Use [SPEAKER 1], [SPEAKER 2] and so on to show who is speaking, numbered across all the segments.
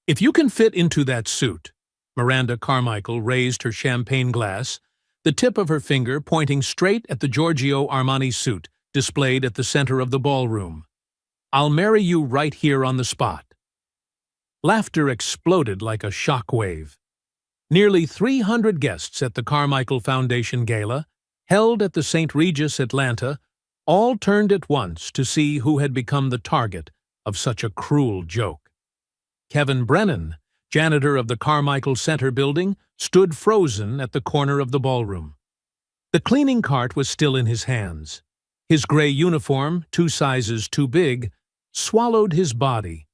[SPEAKER 1] If you can fit into that suit, Miranda Carmichael raised her champagne glass, the tip of her finger pointing straight at the Giorgio Armani suit displayed at the center of the ballroom. I'll marry you right here on the spot. Laughter exploded like a shock wave. Nearly 300 guests at the Carmichael Foundation Gala, held at the St. Regis, Atlanta, all turned at once to see who had become the target of such a cruel joke. Kevin Brennan, janitor of the Carmichael Center building, stood frozen at the corner of the ballroom. The cleaning cart was still in his hands. His gray uniform, 2 sizes too big, swallowed his body,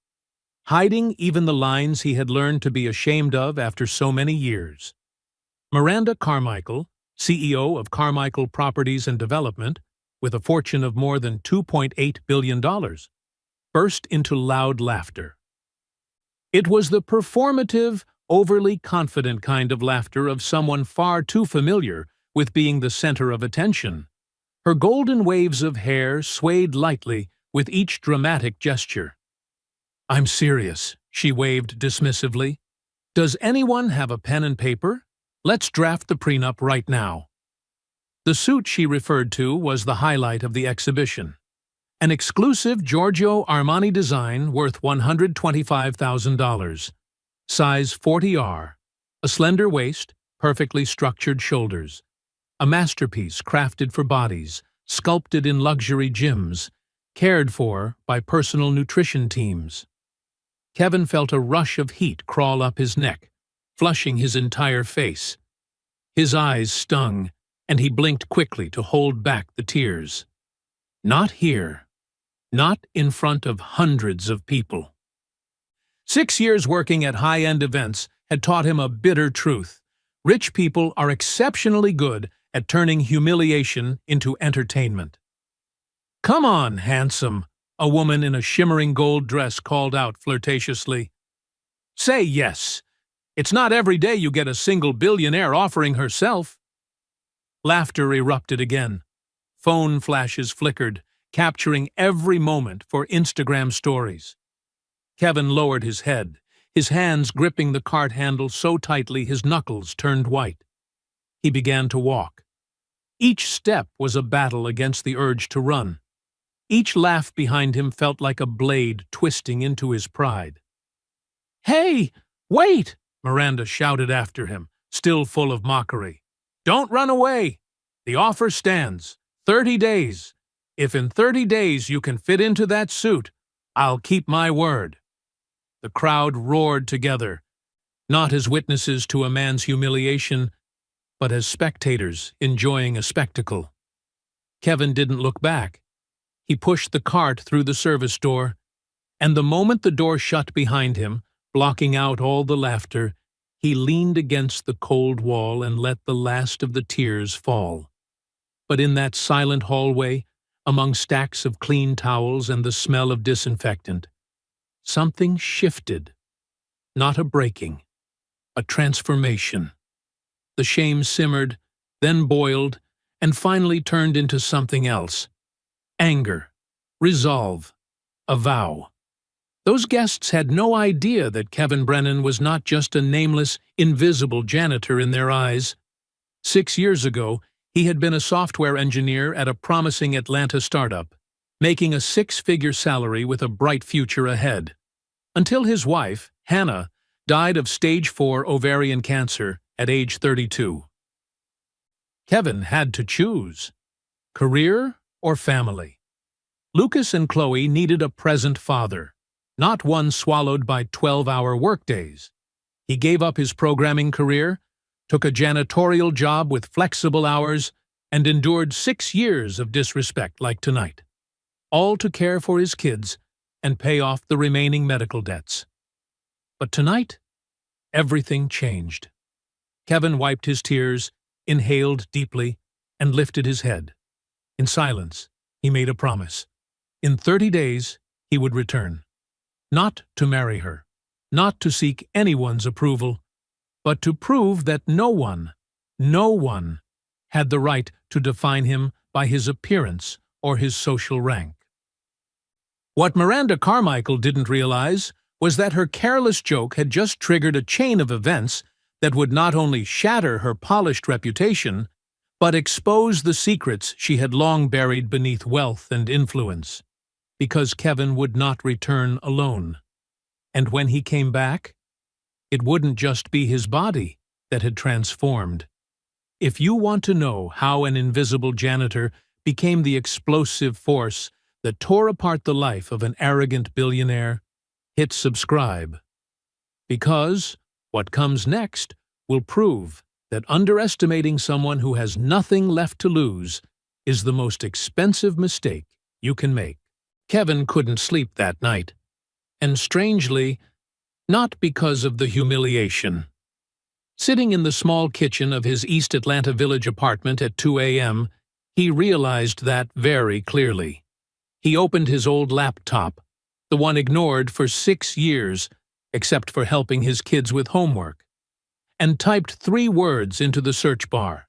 [SPEAKER 1] hiding even the lines he had learned to be ashamed of after so many years. Miranda Carmichael, CEO of Carmichael Properties and Development, with a fortune of more than $2.8 billion, burst into loud laughter. It was the performative, overly confident kind of laughter of someone far too familiar with being the center of attention. Her golden waves of hair swayed lightly with each dramatic gesture. "I'm serious," she waved dismissively. "Does anyone have a pen and paper? Let's draft the prenup right now." The suit she referred to was the highlight of the exhibition. An exclusive Giorgio Armani design worth $125,000. Size 40R. A slender waist, perfectly structured shoulders. A masterpiece crafted for bodies, sculpted in luxury gyms, cared for by personal nutrition teams. Kevin felt a rush of heat crawl up his neck, flushing his entire face. His eyes stung, and he blinked quickly to hold back the tears. Not here. Not in front of hundreds of people. 6 years working at high-end events had taught him a bitter truth. Rich people are exceptionally good at turning humiliation into entertainment. "Come on, handsome," a woman in a shimmering gold dress called out flirtatiously. "Say yes. It's not every day you get a single billionaire offering herself." Laughter erupted again. Phone flashes flickered, capturing every moment for Instagram stories. Kevin lowered his head, his hands gripping the cart handle so tightly his knuckles turned white. He began to walk. Each step was a battle against the urge to run. Each laugh behind him felt like a blade twisting into his pride. "Hey, wait!" Miranda shouted after him, still full of mockery. "Don't run away! The offer stands. 30 days. If in 30 days you can fit into that suit, I'll keep my word." The crowd roared together, not as witnesses to a man's humiliation, but as spectators enjoying a spectacle. Kevin didn't look back. He pushed the cart through the service door, and the moment the door shut behind him, blocking out all the laughter, he leaned against the cold wall and let the last of the tears fall. But in that silent hallway, among stacks of clean towels and the smell of disinfectant, something shifted. Not a breaking, a transformation. The shame simmered, then boiled, and finally turned into something else. Anger, resolve, a vow. Those guests had no idea that Kevin Brennan was not just a nameless, invisible janitor in their eyes. 6 years ago, he had been a software engineer at a promising Atlanta startup, making a 6-figure salary with a bright future ahead. Until his wife, Hannah, died of stage 4 ovarian cancer at age 32. Kevin had to choose: career or family. Lucas and Chloe needed a present father, not one swallowed by 12-hour workdays. He gave up his programming career, took a janitorial job with flexible hours, and endured 6 years of disrespect like tonight, all to care for his kids and pay off the remaining medical debts. But tonight, everything changed. Kevin wiped his tears, inhaled deeply, and lifted his head. In silence, he made a promise. In 30 days, he would return. Not to marry her, not to seek anyone's approval, but to prove that no one had the right to define him by his appearance or his social rank. What Miranda Carmichael didn't realize was that her careless joke had just triggered a chain of events that would not only shatter her polished reputation, but expose the secrets she had long buried beneath wealth and influence. Because Kevin would not return alone. And when he came back, it wouldn't just be his body that had transformed. If you want to know how an invisible janitor became the explosive force that tore apart the life of an arrogant billionaire, hit subscribe. Because what comes next will prove that underestimating someone who has nothing left to lose is the most expensive mistake you can make. Kevin couldn't sleep that night. And strangely, not because of the humiliation. Sitting in the small kitchen of his East Atlanta Village apartment at 2 a.m., he realized that very clearly. He opened his old laptop, the one ignored for 6 years, except for helping his kids with homework, and typed 3 words into the search bar.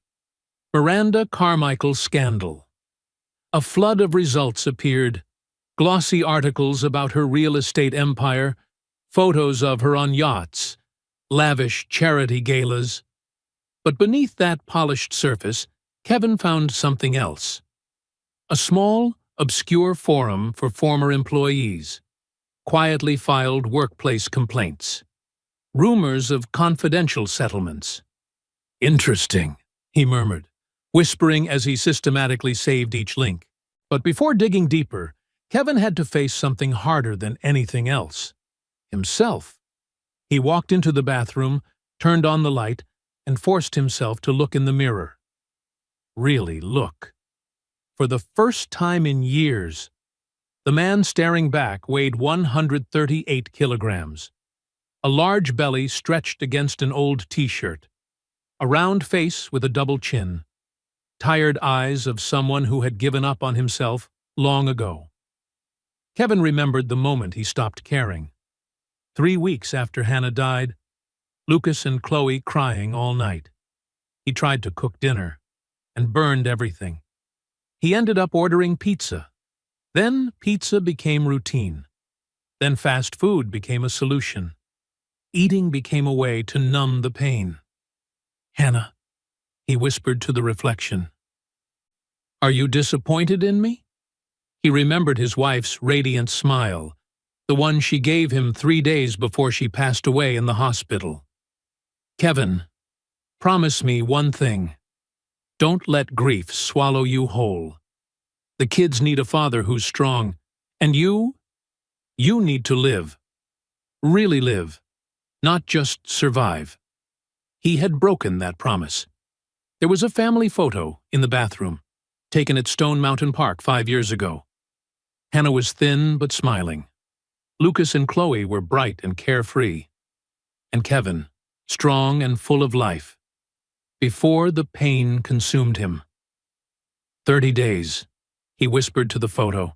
[SPEAKER 1] Miranda Carmichael scandal. A flood of results appeared. Glossy articles about her real estate empire, photos of her on yachts, lavish charity galas. But beneath that polished surface, Kevin found something else. A small, obscure forum for former employees. Quietly filed workplace complaints. Rumors of confidential settlements. Interesting, he murmured, whispering as he systematically saved each link. But before digging deeper, Kevin had to face something harder than anything else. Himself. He walked into the bathroom, turned on the light, and forced himself to look in the mirror. Really look. For the first time in years, the man staring back weighed 138 kilograms. A large belly stretched against an old t-shirt. A round face with a double chin. Tired eyes of someone who had given up on himself long ago. Kevin remembered the moment he stopped caring. 3 weeks after Hannah died, Lucas and Chloe crying all night. He tried to cook dinner and burned everything. He ended up ordering pizza. Then pizza became routine. Then fast food became a solution. Eating became a way to numb the pain. Hannah, he whispered to the reflection. Are you disappointed in me? He remembered his wife's radiant smile, the one she gave him 3 days before she passed away in the hospital. Kevin, promise me one thing. Don't let grief swallow you whole. The kids need a father who's strong, and you need to live. Really live, not just survive. He had broken that promise. There was a family photo in the bathroom, taken at Stone Mountain Park 5 years ago. Hannah was thin but smiling. Lucas and Chloe were bright and carefree. And Kevin, strong and full of life. Before the pain consumed him. 30 days, he whispered to the photo.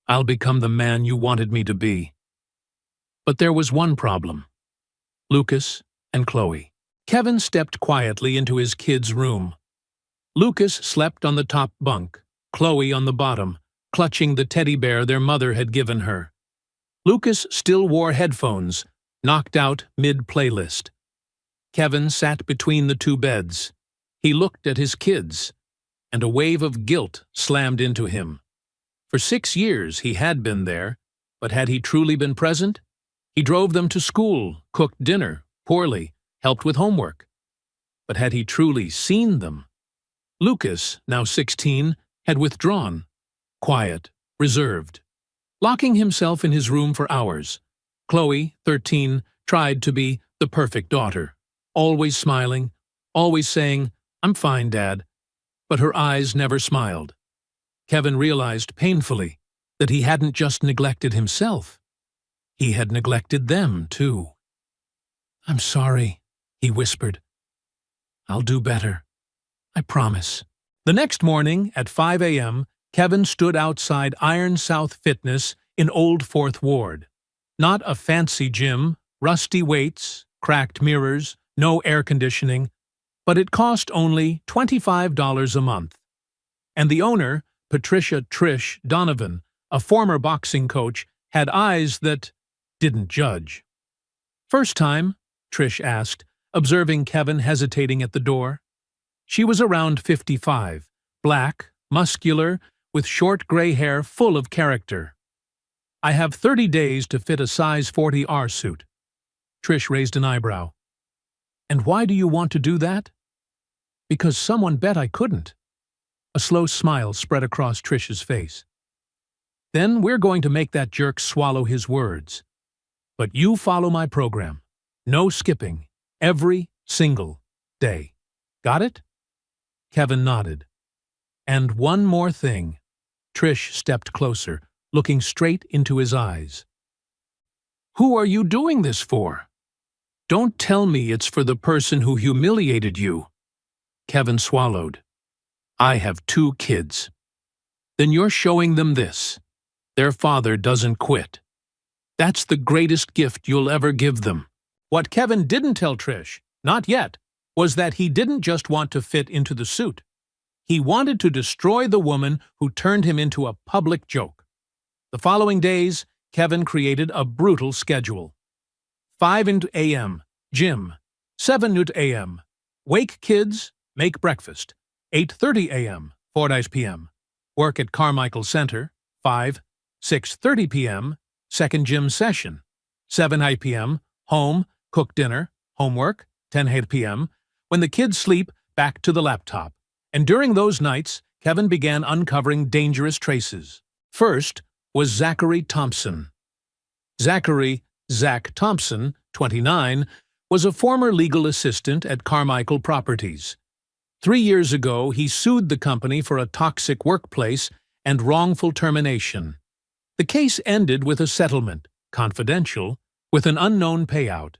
[SPEAKER 1] I'll become the man you wanted me to be. But there was one problem. Lucas and Chloe. Kevin stepped quietly into his kids' room. Lucas slept on the top bunk, Chloe on the bottom, clutching the teddy bear their mother had given her. Lucas still wore headphones, knocked out mid-playlist. Kevin sat between the 2 beds. He looked at his kids, and a wave of guilt slammed into him. For 6 years he had been there, but had he truly been present? He drove them to school, cooked dinner, poorly, helped with homework. But had he truly seen them? Lucas, now 16, had withdrawn, quiet, reserved, locking himself in his room for hours. Chloe, 13, tried to be the perfect daughter, always smiling, always saying, "I'm fine, Dad," but her eyes never smiled. Kevin realized painfully that he hadn't just neglected himself. He had neglected them, too. "I'm sorry," he whispered. "I'll do better. I promise." The next morning, at 5 a.m., Kevin stood outside Iron South Fitness in Old Fourth Ward. Not a fancy gym, rusty weights, cracked mirrors, no air conditioning, but it cost only $25 a month. And the owner, Patricia Trish Donovan, a former boxing coach, had eyes that, didn't judge. "First time?" Trish asked, observing Kevin hesitating at the door. She was around 55, black, muscular, with short gray hair full of character. "I have 30 days to fit a size 40R suit." Trish raised an eyebrow. "And why do you want to do that?" "Because someone bet I couldn't." A slow smile spread across Trish's face. "Then we're going to make that jerk swallow his words. But you follow my program. No skipping. Every single day. Got it?" Kevin nodded. "And one more thing." Trish stepped closer, looking straight into his eyes. "Who are you doing this for? Don't tell me it's for the person who humiliated you." Kevin swallowed. "I have 2 kids. Then you're showing them this. Their father doesn't quit. That's the greatest gift you'll ever give them." What Kevin didn't tell Trish, not yet, was that he didn't just want to fit into the suit. He wanted to destroy the woman who turned him into a public joke. The following days, Kevin created a brutal schedule. 5 a.m., gym. 7 a.m., wake kids, make breakfast. 8:30 a.m., 4 p.m., work at Carmichael Center. 6:30 p.m., second gym session. 7 p.m., home, cook dinner, homework. 10 p.m., when the kids sleep, back to the laptop. And during those nights, Kevin began uncovering dangerous traces. First was Zachary Thompson. Zach Thompson, 29, was a former legal assistant at Carmichael Properties. 3 years ago, he sued the company for a toxic workplace and wrongful termination. The case ended with a settlement, confidential, with an unknown payout.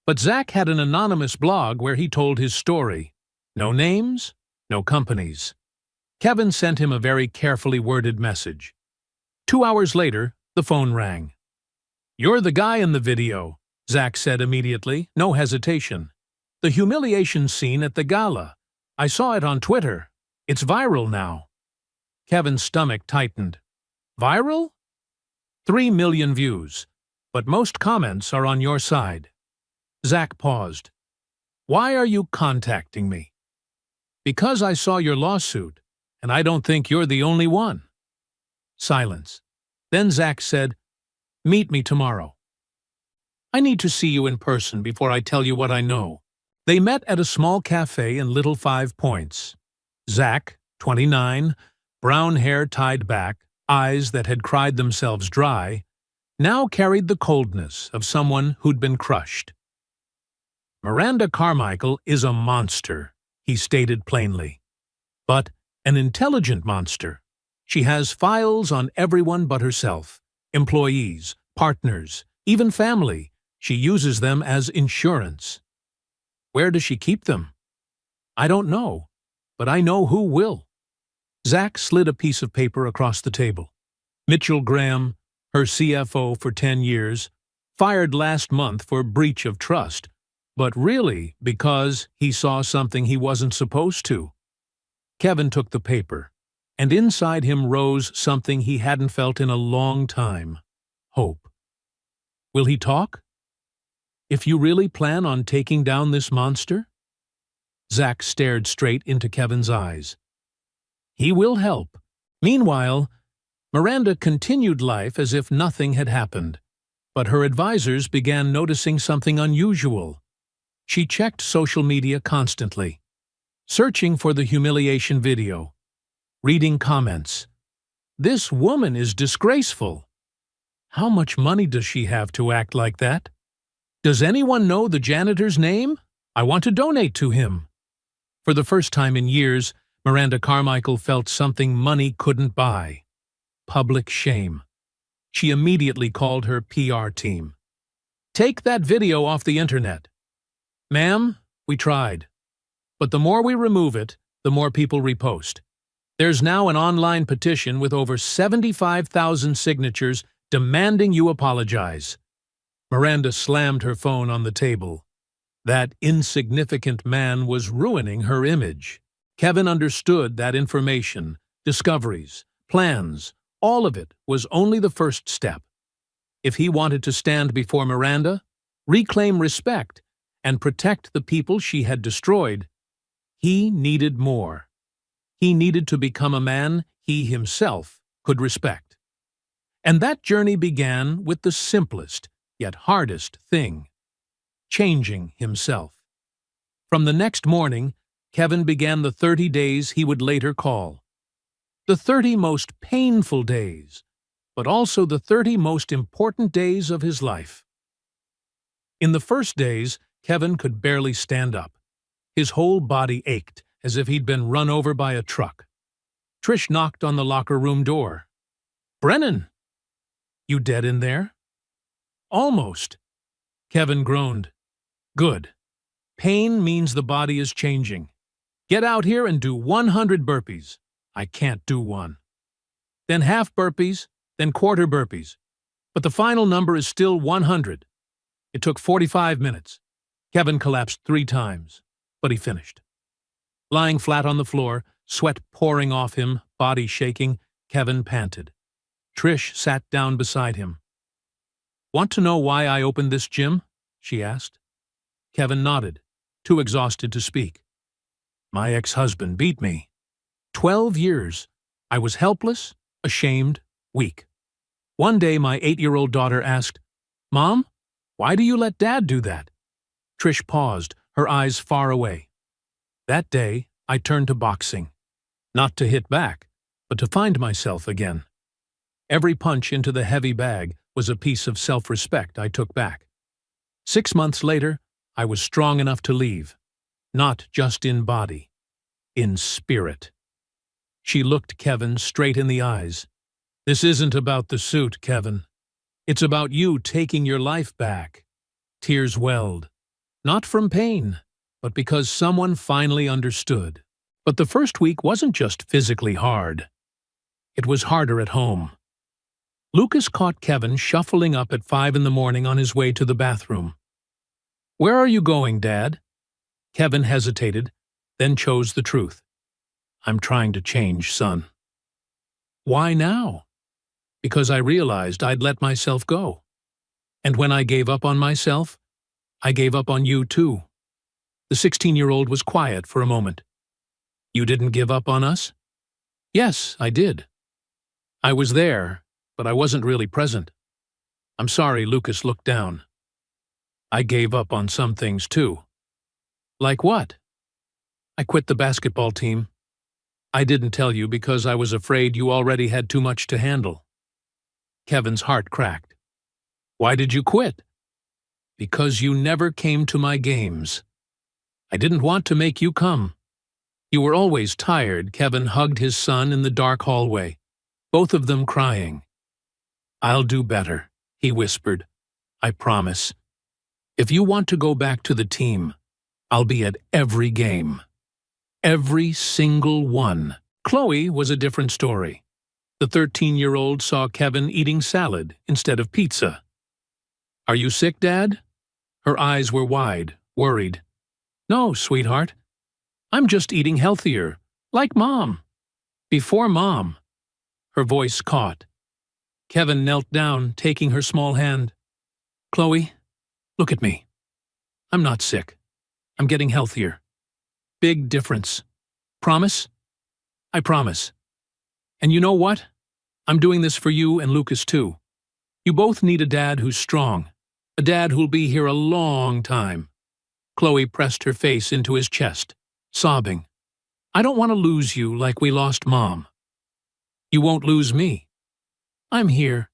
[SPEAKER 1] But Zach had an anonymous blog where he told his story. No names, no companies. Kevin sent him a very carefully worded message. 2 hours later, the phone rang. "You're the guy in the video," Zach said immediately, no hesitation. "The humiliation scene at the gala. I saw it on Twitter. It's viral now." Kevin's stomach tightened. "Viral?" 3 million views, but most comments are on your side. Zach paused. "Why are you contacting me?" "Because I saw your lawsuit, and I don't think you're the only one." Silence. Then Zach said, "Meet me tomorrow. I need to see you in person before I tell you what I know." They met at a small cafe in Little 5 Points. Zach, 29, brown hair tied back, eyes that had cried themselves dry, now carried the coldness of someone who'd been crushed. "Miranda Carmichael is a monster," he stated plainly. "But an intelligent monster. She has files on everyone but herself. Employees, partners, even family. She uses them as insurance." "Where does she keep them?" "I don't know, but I know who will." Zach slid a piece of paper across the table. "Mitchell Graham, her CFO for 10 years, fired last month for breach of trust, but really because he saw something he wasn't supposed to." Kevin took the paper, and inside him rose something he hadn't felt in a long time: hope. Will he talk? If you really plan on taking down this monster? Zach stared straight into Kevin's eyes. He will help. Meanwhile, Miranda continued life as if nothing had happened, but her advisors began noticing something unusual. She checked social media constantly, searching for the humiliation video, reading comments. "This woman is disgraceful. How much money does she have to act like that? Does anyone know the janitor's name? I want to donate to him." For the first time in years, Miranda Carmichael felt something money couldn't buy: public shame. She immediately called her PR team. "Take that video off the internet." "Ma'am, we tried. But the more we remove it, the more people repost. There's now an online petition with over 75,000 signatures demanding you apologize." Miranda slammed her phone on the table. That insignificant man was ruining her image. Kevin understood that information, discoveries, plans, all of it was only the first step. If he wanted to stand before Miranda, reclaim respect, and protect the people she had destroyed, he needed more. He needed to become a man he himself could respect. And that journey began with the simplest, yet hardest thing: changing himself. From the next morning, Kevin began the 30 days he would later call the 30 most painful days, but also the 30 most important days of his life. In the first days, Kevin could barely stand up. His whole body ached, as if he'd been run over by a truck. Trish knocked on the locker room door. "Brennan! You dead in there?" "Almost." Kevin groaned. "Good. Pain means the body is changing. Get out here and do 100 burpees. I can't do one. Then half burpees, then quarter burpees. But the final number is still 100. It took 45 minutes. Kevin collapsed 3 times, but he finished. Lying flat on the floor, sweat pouring off him, body shaking, Kevin panted. Trish sat down beside him. "Want to know why I opened this gym?" she asked. Kevin nodded, too exhausted to speak. "My ex-husband beat me. 12 years. I was helpless, ashamed, weak. One day my 8-year-old daughter asked, 'Mom, why do you let Dad do that?' Trish paused, her eyes far away. That day, I turned to boxing. Not to hit back, but to find myself again. Every punch into the heavy bag was a piece of self-respect I took back. 6 months later, I was strong enough to leave. Not just in body, in spirit." She looked Kevin straight in the eyes. "This isn't about the suit, Kevin. It's about you taking your life back." Tears welled. Not from pain, but because someone finally understood. But the first week wasn't just physically hard. It was harder at home. Lucas caught Kevin shuffling up at 5 in the morning on his way to the bathroom. "Where are you going, Dad?" Kevin hesitated, then chose the truth. "I'm trying to change, son." "Why now?" "Because I realized I'd let myself go. And when I gave up on myself, I gave up on you too." The 16-year-old was quiet for a moment. "You didn't give up on us?" "Yes, I did. I was there, but I wasn't really present." "I'm sorry," Lucas looked down. "I gave up on some things too." "Like what?" "I quit the basketball team. I didn't tell you because I was afraid you already had too much to handle." Kevin's heart cracked. "Why did you quit?" "Because you never came to my games. I didn't want to make you come. You were always tired." Kevin hugged his son in the dark hallway, both of them crying. "I'll do better," he whispered. "I promise. If you want to go back to the team, I'll be at every game. Every single one." Chloe was a different story. The 13-year-old saw Kevin eating salad instead of pizza. "Are you sick, Dad?" Her eyes were wide, worried. "No, sweetheart. I'm just eating healthier, like Mom. Before Mom." Her voice caught. Kevin knelt down, taking her small hand. "Chloe, look at me. I'm not sick. I'm getting healthier. Big difference. Promise?" "I promise. And you know what? I'm doing this for you and Lucas too. You both need a dad who's strong, a dad who'll be here a long time." Chloe pressed her face into his chest, sobbing. "I don't want to lose you like we lost Mom." "You won't lose me. I'm here.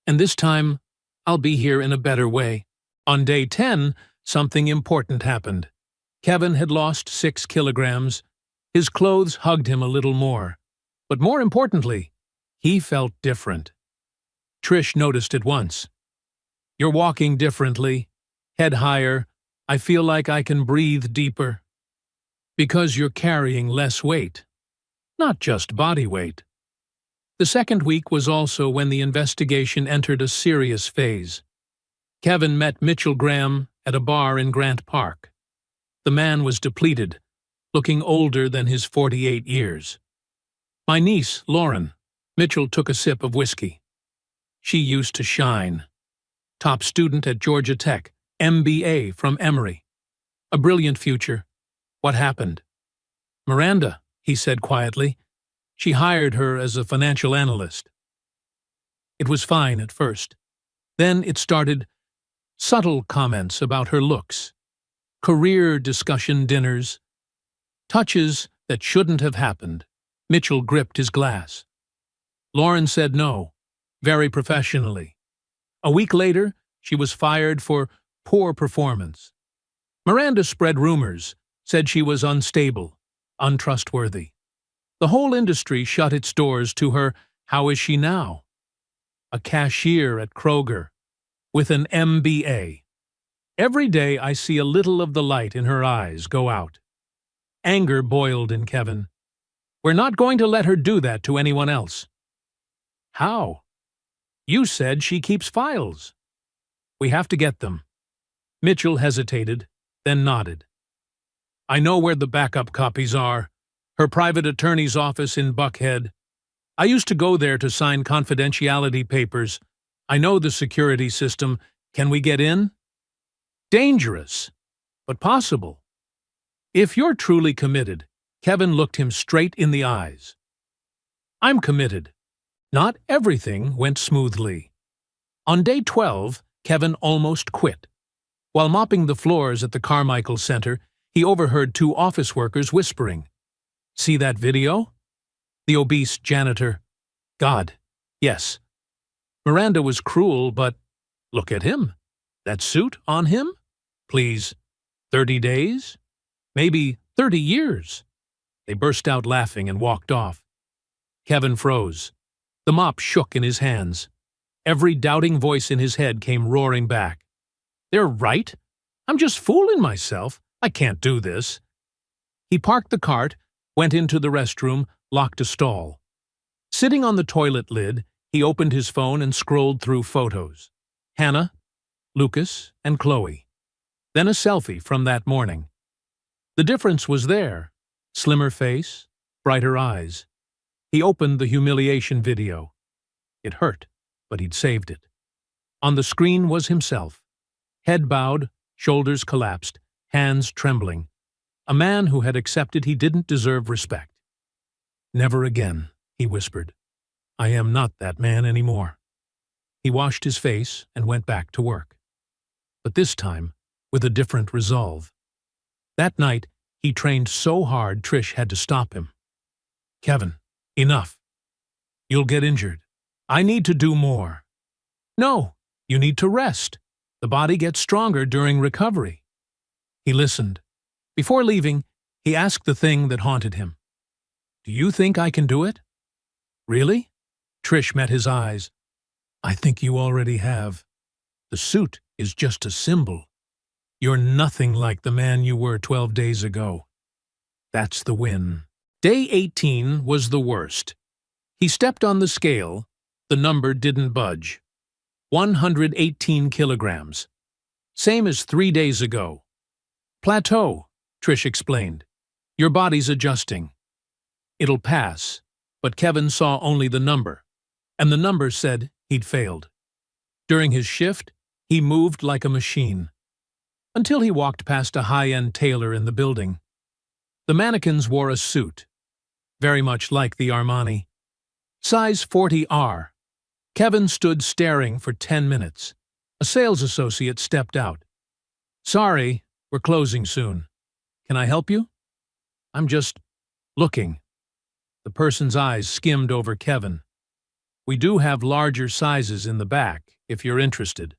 [SPEAKER 1] And this time, I'll be here in a better way." On day 10, something important happened. Kevin had lost 6 kilograms. His clothes hugged him a little more. But more importantly, he felt different. Trish noticed at once. "You're walking differently, head higher. I feel like I can breathe deeper." "Because you're carrying less weight, not just body weight." The second week was also when the investigation entered a serious phase. Kevin met Mitchell Graham at a bar in Grant Park. The man was depleted, looking older than his 48 years. "My niece, Lauren." Mitchell took a sip of whiskey. "She used to shine. top student at Georgia Tech, MBA from Emory. A brilliant future. What happened? Miranda, he said quietly. She hired her as a financial analyst. It was fine at first. Then it started subtle comments about her looks, career discussion dinners, touches that shouldn't have happened. Mitchell gripped his glass. Lauren said no, very professionally. A week later, she was fired for poor performance. Miranda spread rumors, said she was unstable, untrustworthy. The whole industry shut its doors to her. How is she now? A cashier at Kroger, with an MBA. Every day I see a little of the light in her eyes go out. Anger boiled in Kevin. We're not going to let her do that to anyone else. How? You said she keeps files. We have to get them. Mitchell hesitated, then nodded. I know where the backup copies are. Her private attorney's office in Buckhead. I used to go there to sign confidentiality papers. I know the security system. Can we get in? Dangerous, but possible. If you're truly committed, Kevin looked him straight in the eyes. I'm committed. Not everything went smoothly. On day 12, Kevin almost quit. While mopping the floors at the Carmichael Center, he overheard two office workers whispering. See that video? The obese janitor. God, yes. Miranda was cruel, but look at him. That suit on him? Please, 30 days? Maybe 30 years. They burst out laughing and walked off. Kevin froze. The mop shook in his hands. Every doubting voice in his head came roaring back. They're right. I'm just fooling myself. I can't do this. He parked the cart, went into the restroom, locked a stall. Sitting on the toilet lid, he opened his phone and scrolled through photos. Hannah, Lucas, and Chloe. Then a selfie from that morning. The difference was there. Slimmer face, brighter eyes. He opened the humiliation video. It hurt, but he'd saved it. On the screen was himself. Head bowed, shoulders collapsed, hands trembling. A man who had accepted he didn't deserve respect. Never again, he whispered. I am not that man anymore. He washed his face and went back to work. But this time, with a different resolve. That night, he trained so hard Trish had to stop him. Kevin, enough. You'll get injured. I need to do more. No, you need to rest. The body gets stronger during recovery. He listened. Before leaving, he asked the thing that haunted him. Do you think I can do it? Really? Trish met his eyes. I think you already have. The suit is just a symbol. You're nothing like the man you were 12 days ago. That's the win. Day 18 was the worst. He stepped on the scale. The number didn't budge. 118 kilograms. Same as 3 days ago. Plateau, Trish explained. Your body's adjusting. It'll pass, but Kevin saw only the number, and the number said he'd failed. During his shift, he moved like a machine, until he walked past a high-end tailor in the building. The mannequins wore a suit, very much like the Armani. Size 40R. Kevin stood staring for 10 minutes. A sales associate stepped out. Sorry, we're closing soon. Can I help you? I'm just looking. The person's eyes skimmed over Kevin. We do have larger sizes in the back, if you're interested.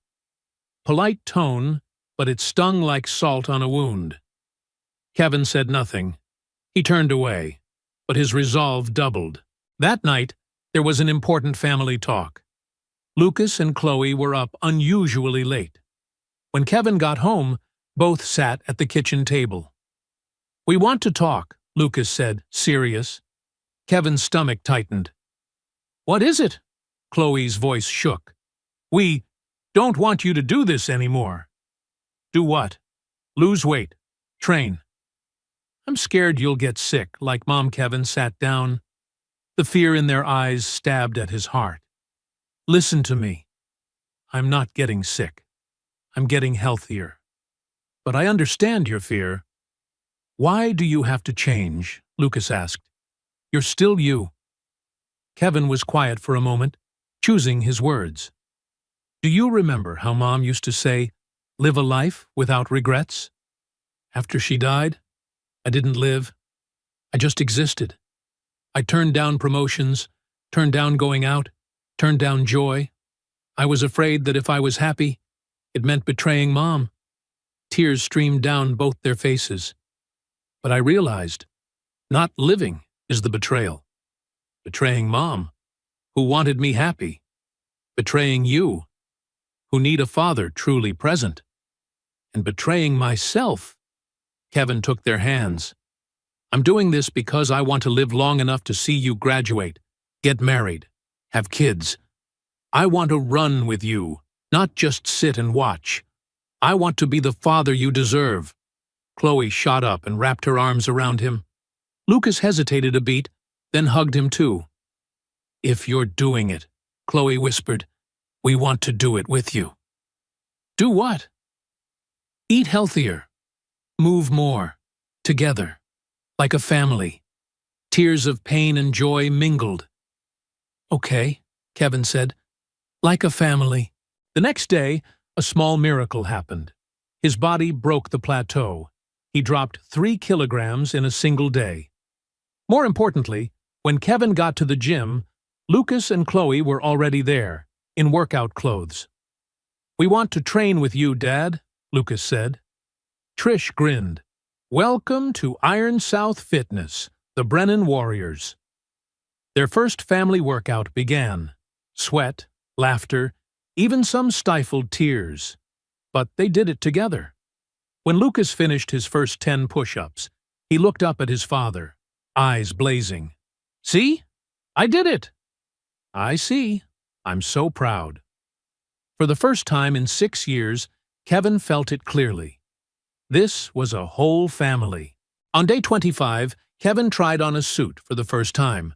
[SPEAKER 1] Polite tone, but it stung like salt on a wound. Kevin said nothing. He turned away, but his resolve doubled. That night, there was an important family talk. Lucas and Chloe were up unusually late. When Kevin got home, both sat at the kitchen table. We want to talk, Lucas said, serious. Kevin's stomach tightened. What is it? Chloe's voice shook. We don't want you to do this anymore. Do what? Lose weight. Train. I'm scared you'll get sick, like Mom. Kevin sat down. The fear in their eyes stabbed at his heart. Listen to me. I'm not getting sick. I'm getting healthier. But I understand your fear. Why do you have to change? Lucas asked. You're still you. Kevin was quiet for a moment, choosing his words. Do you remember how Mom used to say, live a life without regrets? After she died, I didn't live. I just existed. I turned down promotions, turned down going out, turned down joy. I was afraid that if I was happy, it meant betraying Mom. Tears streamed down both their faces. But I realized, not living is the betrayal. Betraying Mom, who wanted me happy. Betraying you, who need a father truly present. And betraying myself. Kevin took their hands. I'm doing this because I want to live long enough to see you graduate, get married, have kids. I want to run with you, not just sit and watch. I want to be the father you deserve. Chloe shot up and wrapped her arms around him. Lucas hesitated a beat, then hugged him too. If you're doing it, Chloe whispered, we want to do it with you. Do what? Eat healthier. Move more. Together. Like a family. Tears of pain and joy mingled. Okay, Kevin said. Like a family. The next day, a small miracle happened. His body broke the plateau. He dropped 3 kilograms in a single day. More importantly, when Kevin got to the gym, Lucas and Chloe were already there, in workout clothes. We want to train with you, Dad, Lucas said. Trish grinned. Welcome to Iron South Fitness, the Brennan Warriors. Their first family workout began. Sweat, laughter, even some stifled tears. But they did it together. When Lucas finished his first 10 push-ups, he looked up at his father, eyes blazing. See? I did it! I see. I'm so proud. For the first time in 6 years, Kevin felt it clearly. This was a whole family. On day 25, Kevin tried on a suit for the first time.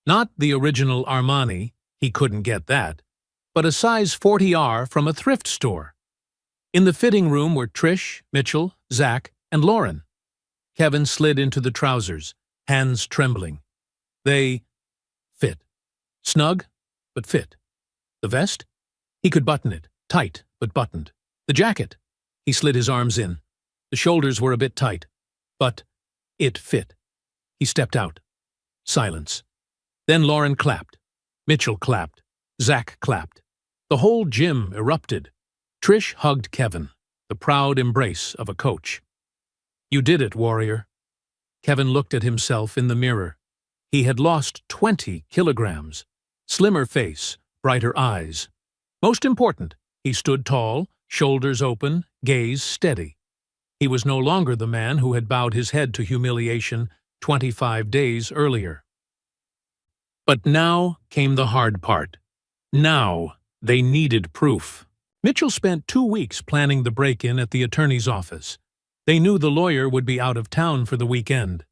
[SPEAKER 1] Not the original Armani, he couldn't get that, but a size 40R from a thrift store. In the fitting room were Trish, Mitchell, Zach, and Lauren. Kevin slid into the trousers, hands trembling. They fit. Snug, but fit. The vest? He could button it, tight, but buttoned. The jacket? He slid his arms in. The shoulders were a bit tight, but it fit. He stepped out. Silence. Then Lauren clapped. Mitchell clapped. Zach clapped. The whole gym erupted. Trish hugged Kevin, the proud embrace of a coach. You did it, warrior. Kevin looked at himself in the mirror. He had lost 20 kilograms. Slimmer face, brighter eyes. Most important, he stood tall, shoulders open, gaze steady. He was no longer the man who had bowed his head to humiliation 25 days earlier. But now came the hard part. Now they needed proof. Mitchell spent 2 weeks planning the break-in at the attorney's office. They knew the lawyer would be out of town for the weekend.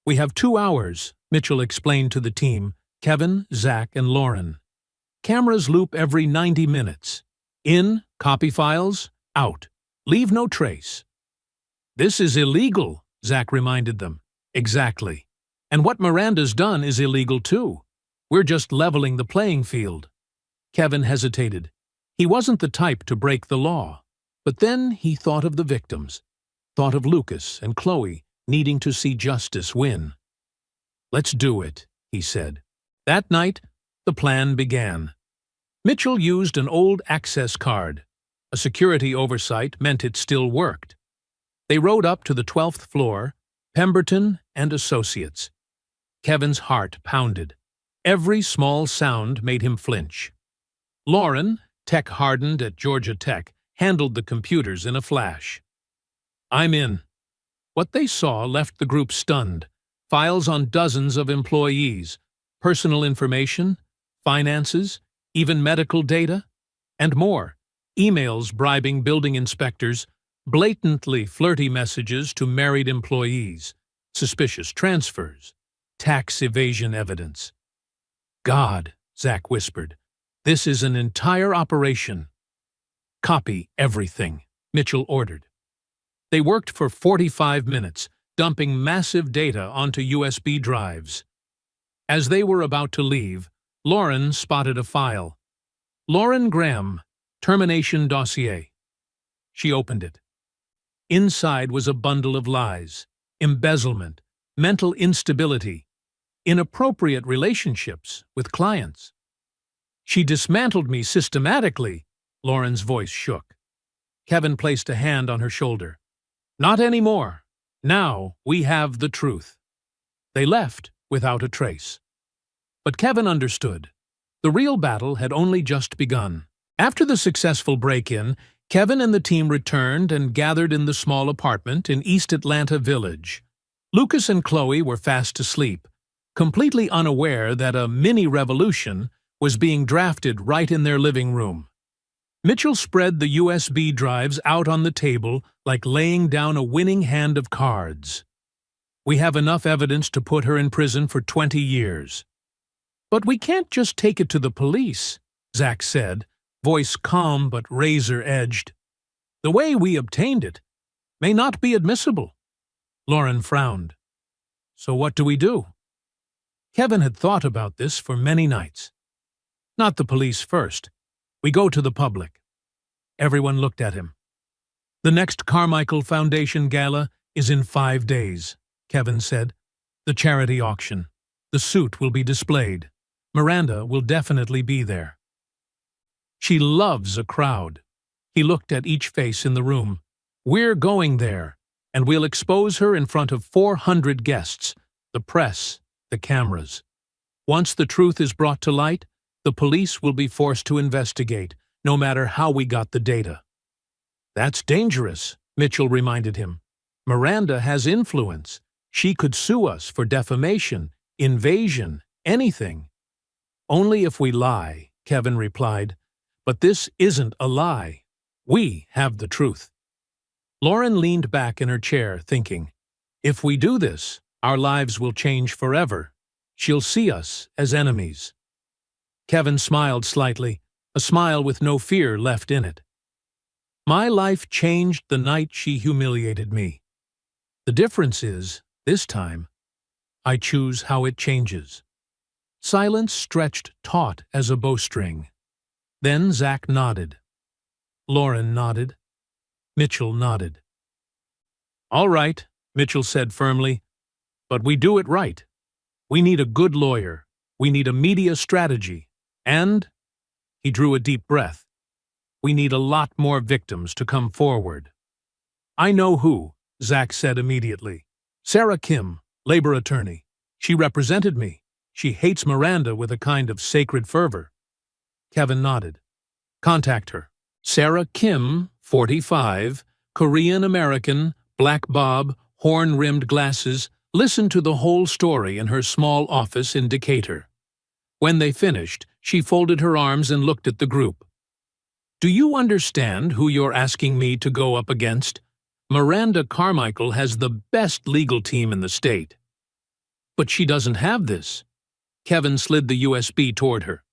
[SPEAKER 1] We have 2 hours, Mitchell explained to the team, Kevin, Zach, and Lauren. Cameras loop every 90 minutes. In, copy files, out. Leave no trace. This is illegal, Zach reminded them. Exactly. And what Miranda's done is illegal too. We're just leveling the playing field. Kevin hesitated. He wasn't the type to break the law. But then he thought of the victims. Thought of Lucas and Chloe needing to see justice win. Let's do it, he said. That night, the plan began. Mitchell used an old access card. A security oversight meant it still worked. They rode up to the 12th floor, Pemberton and Associates. Kevin's heart pounded. Every small sound made him flinch. Lauren, tech-hardened at Georgia Tech, handled the computers in a flash. I'm in. What they saw left the group stunned. Files on dozens of employees, personal information, finances, even medical data, and more. Emails bribing building inspectors, blatantly flirty messages to married employees, suspicious transfers, tax evasion evidence. God, Zach whispered, this is an entire operation. Copy everything, Mitchell ordered. They worked for 45 minutes, dumping massive data onto USB drives. As they were about to leave, Lauren spotted a file. Lauren Graham, Termination Dossier. She opened it. Inside was a bundle of lies, embezzlement, mental instability, inappropriate relationships with clients. She dismantled me systematically, Lauren's voice shook. Kevin placed a hand on her shoulder. Not anymore. Now we have the truth. They left without a trace. But Kevin understood. The real battle had only just begun. After the successful break-in, Kevin and the team returned and gathered in the small apartment in East Atlanta Village. Lucas and Chloe were fast asleep, completely unaware that a mini-revolution was being drafted right in their living room. Mitchell spread the USB drives out on the table like laying down a winning hand of cards. We have enough evidence to put her in prison for 20 years. But we can't just take it to the police, Zach said, voice calm but razor-edged. The way we obtained it may not be admissible. Lauren frowned. So what do we do? Kevin had thought about this for many nights. Not the police first. We go to the public. Everyone looked at him. The next Carmichael Foundation Gala is in 5 days, Kevin said. The charity auction. The suit will be displayed. Miranda will definitely be there. She loves a crowd. He looked at each face in the room. We're going there, and we'll expose her in front of 400 guests, the press, the cameras. Once the truth is brought to light, the police will be forced to investigate, no matter how we got the data. That's dangerous, Mitchell reminded him. Miranda has influence. She could sue us for defamation, invasion, anything. Only if we lie, Kevin replied. But this isn't a lie. We have the truth. Lauren leaned back in her chair, thinking, if we do this, our lives will change forever. She'll see us as enemies. Kevin smiled slightly, a smile with no fear left in it. My life changed the night she humiliated me. The difference is, this time, I choose how it changes. Silence stretched taut as a bowstring. Then Zach nodded. Lauren nodded. Mitchell nodded. All right, Mitchell said firmly, but we do it right. We need a good lawyer. We need a media strategy. And, he drew a deep breath, we need a lot more victims to come forward. I know who, Zach said immediately. Sarah Kim, labor attorney. She represented me. She hates Miranda with a kind of sacred fervor. Kevin nodded. Contact her. Sarah Kim, 45, Korean-American, black bob, horn-rimmed glasses, listened to the whole story in her small office in Decatur. When they finished, she folded her arms and looked at the group. Do you understand who you're asking me to go up against? Miranda Carmichael has the best legal team in the state. But she doesn't have this. Kevin slid the USB toward her.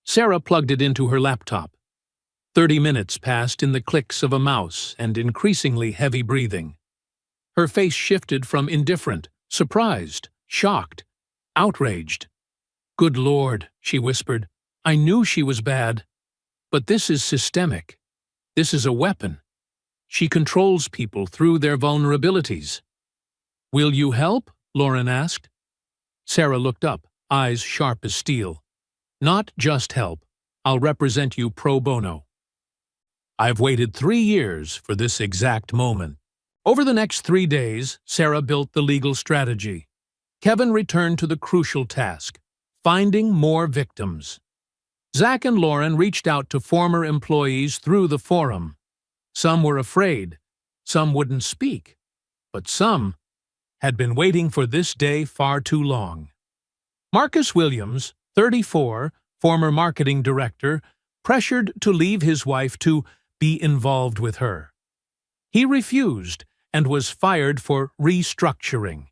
[SPEAKER 1] Sarah plugged it into her laptop. 30 minutes passed in the clicks of a mouse and increasingly heavy breathing. Her face shifted from indifferent, surprised, shocked, outraged. Good Lord, she whispered. I knew she was bad. But this is systemic. This is a weapon. She controls people through their vulnerabilities. Will you help? Lauren asked. Sarah looked up, eyes sharp as steel. Not just help. I'll represent you pro bono. I've waited 3 years for this exact moment. Over the next 3 days, Sarah built the legal strategy. Kevin returned to the crucial task, finding more victims. Zach and Lauren reached out to former employees through the forum. Some were afraid, some wouldn't speak, but some had been waiting for this day far too long. Marcus Williams, 34, former marketing director, pressured to leave his wife to be involved with her. He refused and was fired for restructuring.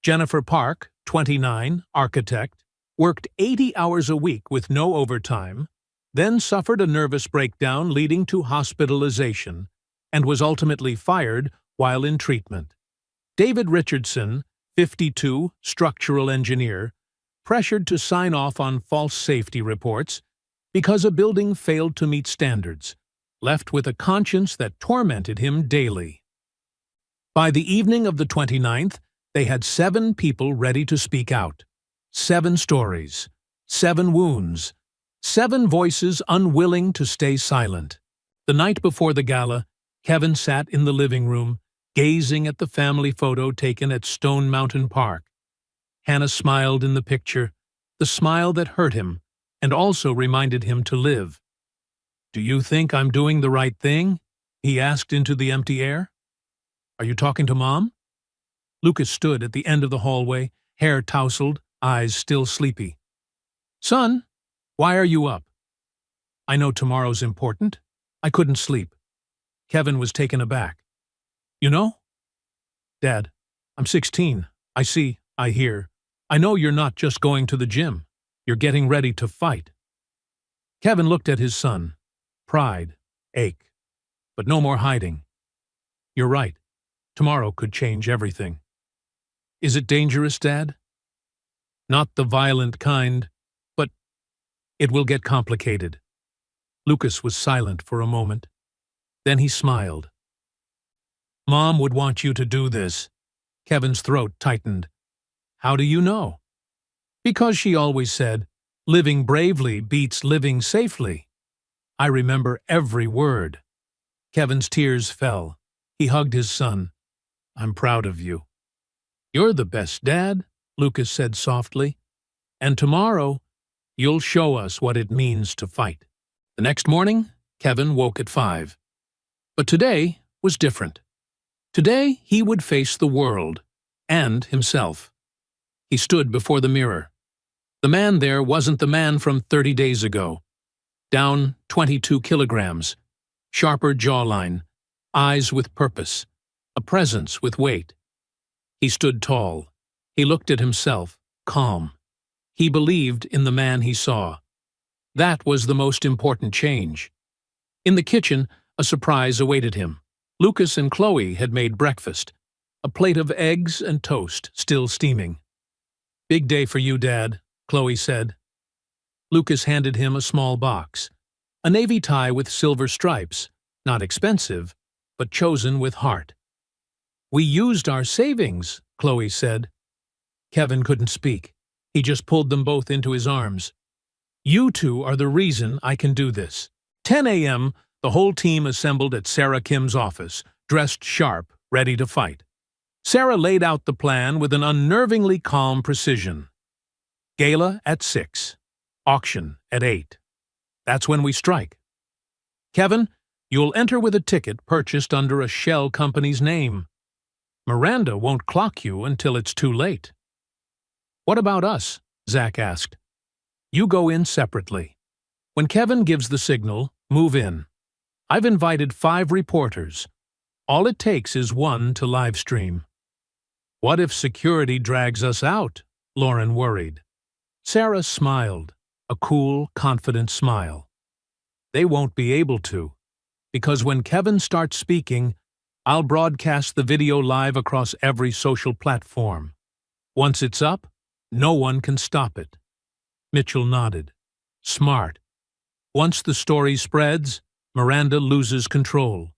[SPEAKER 1] Jennifer Park, 29, architect, worked 80 hours a week with no overtime, then suffered a nervous breakdown leading to hospitalization, and was ultimately fired while in treatment. David Richardson, 52, structural engineer, pressured to sign off on false safety reports because a building failed to meet standards, left with a conscience that tormented him daily. By the evening of the 29th, they had 7 people ready to speak out. 7 stories, 7 wounds, 7 voices unwilling to stay silent. The night before the gala, Kevin sat in the living room, gazing at the family photo taken at Stone Mountain Park. Hannah smiled in the picture, the smile that hurt him, and also reminded him to live. "Do you think I'm doing the right thing?" he asked into the empty air. "Are you talking to Mom?" Lucas stood at the end of the hallway, hair tousled, eyes still sleepy. "Son, why are you up?" "I know tomorrow's important. I couldn't sleep." Kevin was taken aback. "You know?" "Dad, I'm 16. I see, I hear. I know you're not just going to the gym. You're getting ready to fight." Kevin looked at his son. Pride, ache, but no more hiding. "You're right. Tomorrow could change everything." "Is it dangerous, Dad?" "Not the violent kind, but it will get complicated." Lucas was silent for a moment. Then he smiled. "Mom would want you to do this." Kevin's throat tightened. "How do you know?" "Because she always said, 'Living bravely beats living safely.'" I remember every word. Kevin's tears fell. He hugged his son. "I'm proud of you." "You're the best dad," Lucas said softly. "And tomorrow, you'll show us what it means to fight." The next morning, Kevin woke at 5. But today was different. Today, he would face the world and himself. He stood before the mirror. The man there wasn't the man from 30 days ago. Down 22 kilograms, sharper jawline, eyes with purpose, a presence with weight. He stood tall. He looked at himself, calm. He believed in the man he saw. That was the most important change. In the kitchen, a surprise awaited him. Lucas and Chloe had made breakfast, a plate of eggs and toast, still steaming. "Big day for you, Dad," Chloe said. Lucas handed him a small box, a navy tie with silver stripes, not expensive, but chosen with heart. "We used our savings," Chloe said. Kevin couldn't speak. He just pulled them both into his arms. "You two are the reason I can do this." 10 a.m., the whole team assembled at Sarah Kim's office, dressed sharp, ready to fight. Sarah laid out the plan with an unnervingly calm precision. Gala at 6. Auction at 8. That's when we strike. "Kevin, you'll enter with a ticket purchased under a shell company's name. Miranda won't clock you until it's too late." "What about us?" Zach asked. "You go in separately. When Kevin gives the signal, move in. I've invited 5 reporters. All it takes is 1 to live stream." "What if security drags us out?" Lauren worried. Sarah smiled, a cool, confident smile. "They won't be able to, because when Kevin starts speaking, I'll broadcast the video live across every social platform. Once it's up, no one can stop it." Mitchell nodded. "Smart. Once the story spreads, Miranda loses control."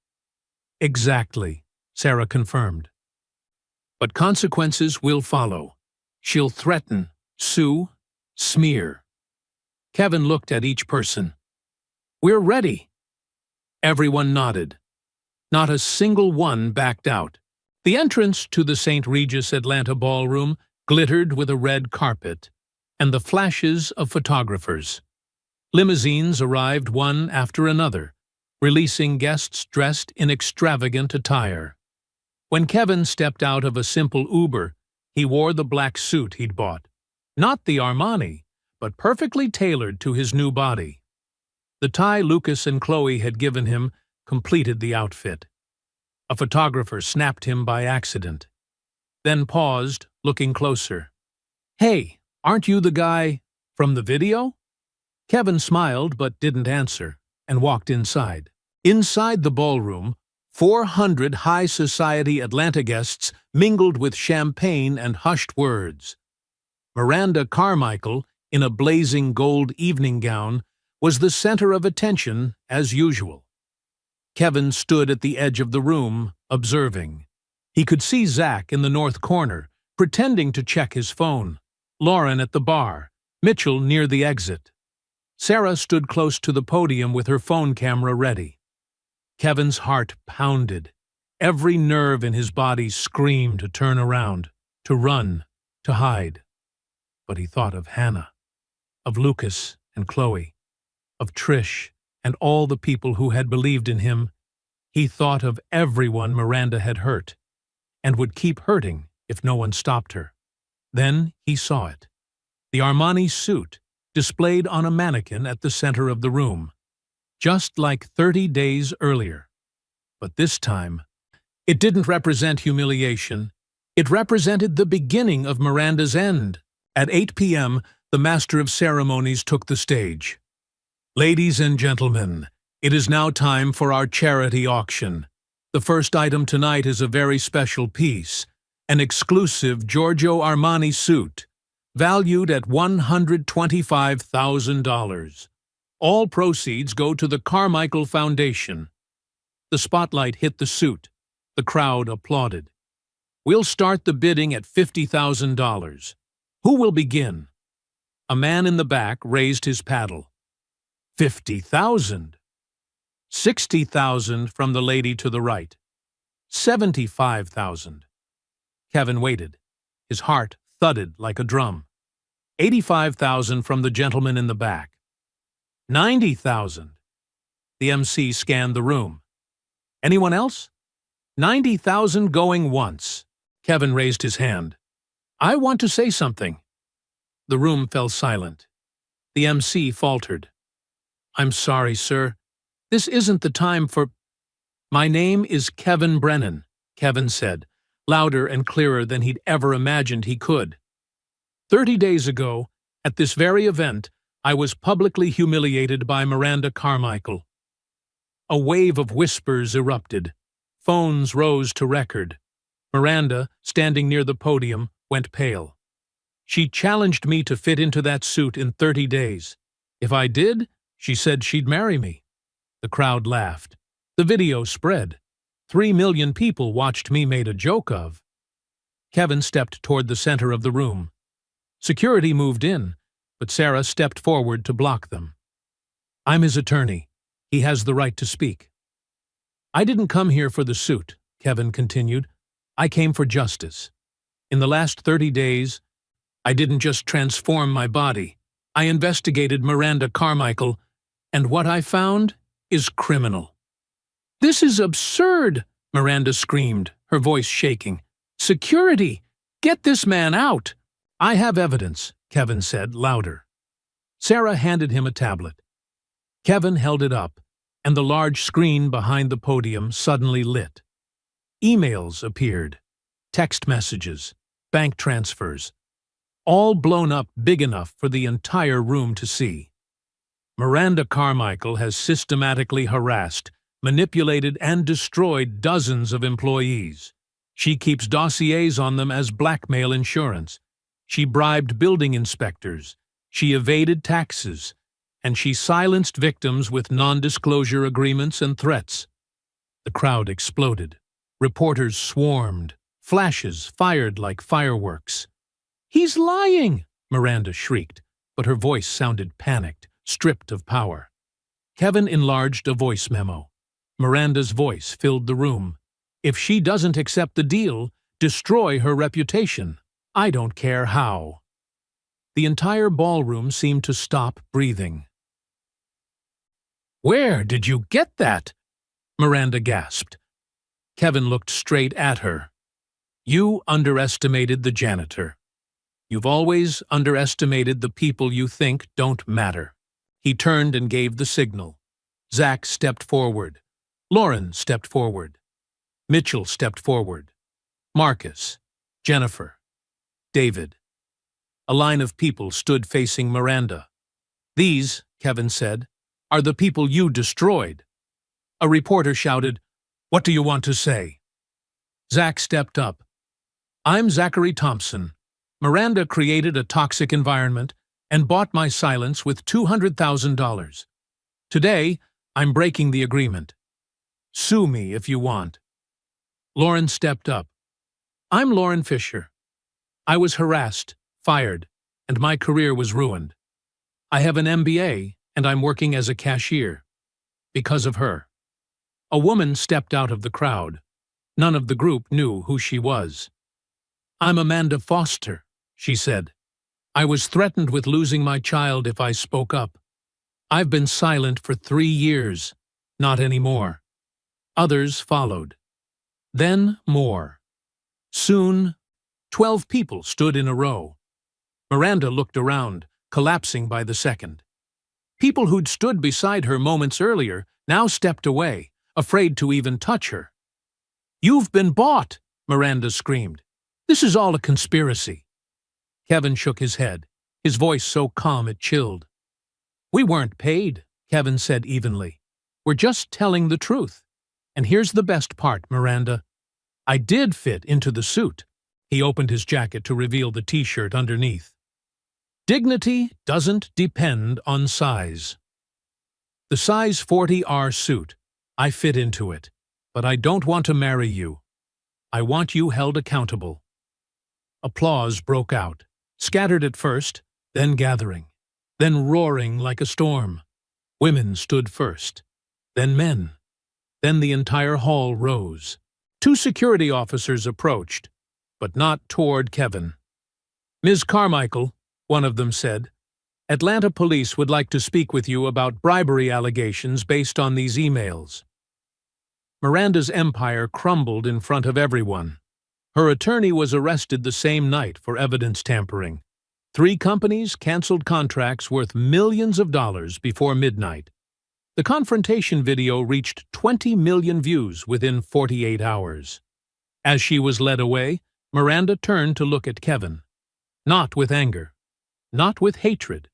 [SPEAKER 1] "Exactly," Sarah confirmed. "But consequences will follow. She'll threaten, sue, smear." Kevin looked at each person. "We're ready." Everyone nodded. Not a single one backed out. The entrance to the St. Regis Atlanta ballroom glittered with a red carpet and the flashes of photographers. Limousines arrived one after another, releasing guests dressed in extravagant attire. When Kevin stepped out of a simple Uber, he wore the black suit he'd bought. Not the Armani, but perfectly tailored to his new body. The tie Lucas and Chloe had given him completed the outfit. A photographer snapped him by accident, then paused, looking closer. "Hey, aren't you the guy from the video?" Kevin smiled but didn't answer, and walked inside. Inside the ballroom, 400 high society Atlanta guests mingled with champagne and hushed words. Miranda Carmichael, in a blazing gold evening gown, was the center of attention as usual. Kevin stood at the edge of the room, observing. He could see Zach in the north corner, pretending to check his phone, Lauren at the bar, Mitchell near the exit. Sarah stood close to the podium with her phone camera ready. Kevin's heart pounded. Every nerve in his body screamed to turn around, to run, to hide. But he thought of Hannah, of Lucas and Chloe, of Trish and all the people who had believed in him. He thought of everyone Miranda had hurt, and would keep hurting if no one stopped her. Then he saw it. The Armani suit, displayed on a mannequin at the center of the room, just like 30 days earlier. But this time, it didn't represent humiliation. It represented the beginning of Miranda's end. At 8 p.m., the Master of Ceremonies took the stage. Ladies and gentlemen, it is now time for our charity auction. The first item tonight is a very special piece, an exclusive Giorgio Armani suit, valued at $125,000. All proceeds go to the Carmichael Foundation. The spotlight hit the suit. The crowd applauded. We'll start the bidding at $50,000. Who will begin? A man in the back raised his paddle. $50,000. $60,000 from the lady to the right. $75,000. Kevin waited. His heart thudded like a drum. $85,000 from the gentleman in the back. $90,000. The MC scanned the room. Anyone else? $90,000 going once. Kevin raised his hand. I want to say something. The room fell silent. The MC faltered. I'm sorry, sir. This isn't the time for... My name is Kevin Brennan, Kevin said, louder and clearer than he'd ever imagined he could. 30 days ago, at this very event, I was publicly humiliated by Miranda Carmichael. A wave of whispers erupted. Phones rose to record. Miranda, standing near the podium, went pale. She challenged me to fit into that suit in 30 days. If I did, she said she'd marry me. The crowd laughed. The video spread. 3 million people watched me made a joke of. Kevin stepped toward the center of the room. Security moved in, but Sarah stepped forward to block them. I'm his attorney. He has the right to speak. I didn't come here for the suit, Kevin continued. I came for justice. In the last 30 days, I didn't just transform my body. I investigated Miranda Carmichael, and what I found is criminal. This is absurd, Miranda screamed, her voice shaking. Security! Get this man out! I have evidence, Kevin said, louder. Sarah handed him a tablet. Kevin held it up, and the large screen behind the podium suddenly lit. Emails appeared, text messages, bank transfers, all blown up big enough for the entire room to see. Miranda Carmichael has systematically harassed, manipulated, and destroyed dozens of employees. She keeps dossiers on them as blackmail insurance. She bribed building inspectors. She evaded taxes. And she silenced victims with non-disclosure agreements and threats. The crowd exploded. Reporters swarmed. Flashes fired like fireworks. He's lying, Miranda shrieked, but her voice sounded panicked, stripped of power. Kevin enlarged a voice memo. Miranda's voice filled the room. If she doesn't accept the deal, destroy her reputation. I don't care how. The entire ballroom seemed to stop breathing. Where did you get that? Miranda gasped. Kevin looked straight at her. You underestimated the janitor. You've always underestimated the people you think don't matter. He turned and gave the signal. Zach stepped forward. Lauren stepped forward. Mitchell stepped forward. Marcus, Jennifer, David. A line of people stood facing Miranda. These, Kevin said, "are the people you destroyed." A reporter shouted, "What do you want to say?" Zach stepped up. "I'm Zachary Thompson. Miranda created a toxic environment and bought my silence with $200,000. Today, I'm breaking the agreement. Sue me if you want." Lauren stepped up. "I'm Lauren Fisher. I was harassed, fired, and my career was ruined. I have an MBA, and I'm working as a cashier. Because of her." A woman stepped out of the crowd. None of the group knew who she was. "I'm Amanda Foster," she said. "I was threatened with losing my child if I spoke up. I've been silent for 3 years. Not anymore." Others followed. Then more. Soon, 12 people stood in a row. Miranda looked around, collapsing by the second. People who'd stood beside her moments earlier now stepped away, afraid to even touch her. "You've been bought!" Miranda screamed. "This is all a conspiracy." Kevin shook his head, his voice so calm it chilled. "We weren't paid," Kevin said evenly. "We're just telling the truth. And here's the best part, Miranda. I did fit into the suit." He opened his jacket to reveal the t-shirt underneath. "Dignity doesn't depend on size. The size 40R suit, I fit into it, but I don't want to marry you. I want you held accountable." Applause broke out, scattered at first, then gathering, then roaring like a storm. Women stood first, then men. Then the entire hall rose. 2 security officers approached, but not toward Kevin. "Ms. Carmichael," one of them said, "Atlanta police would like to speak with you about bribery allegations based on these emails." Miranda's empire crumbled in front of everyone. Her attorney was arrested the same night for evidence tampering. 3 companies canceled contracts worth millions of dollars before midnight. The confrontation video reached 20 million views within 48 hours. As she was led away, Miranda turned to look at Kevin. Not with anger, not with hatred,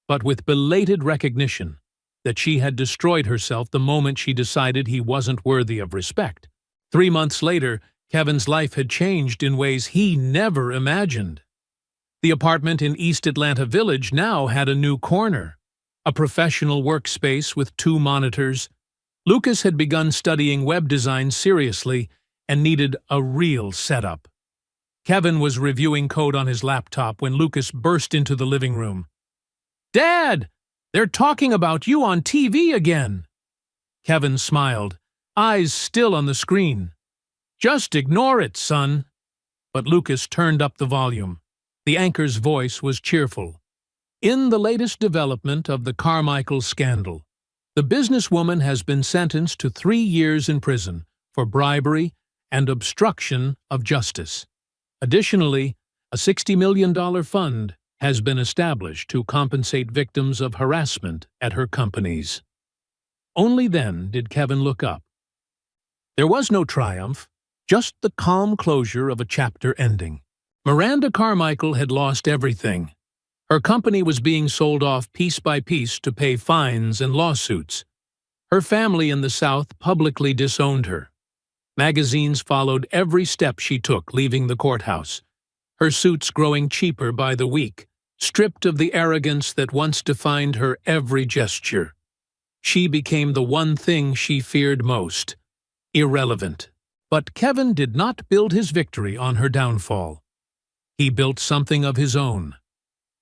[SPEAKER 1] but with belated recognition that she had destroyed herself the moment she decided he wasn't worthy of respect. 3 months later, Kevin's life had changed in ways he never imagined. The apartment in East Atlanta Village now had a new corner, a professional workspace with 2 monitors. Lucas had begun studying web design seriously and needed a real setup. Kevin was reviewing code on his laptop when Lucas burst into the living room. "Dad! They're talking about you on TV again!" Kevin smiled, eyes still on the screen. "Just ignore it, son." But Lucas turned up the volume. The anchor's voice was cheerful. "In the latest development of the Carmichael scandal, the businesswoman has been sentenced to 3 years in prison for bribery and obstruction of justice. Additionally, a $60 million fund has been established to compensate victims of harassment at her companies." Only then did Kevin look up. There was no triumph, just the calm closure of a chapter ending. Miranda Carmichael had lost everything. Her company was being sold off piece by piece to pay fines and lawsuits. Her family in the South publicly disowned her. Magazines followed every step she took leaving the courthouse, her suits growing cheaper by the week, stripped of the arrogance that once defined her every gesture. She became the one thing she feared most: irrelevant. But Kevin did not build his victory on her downfall. He built something of his own.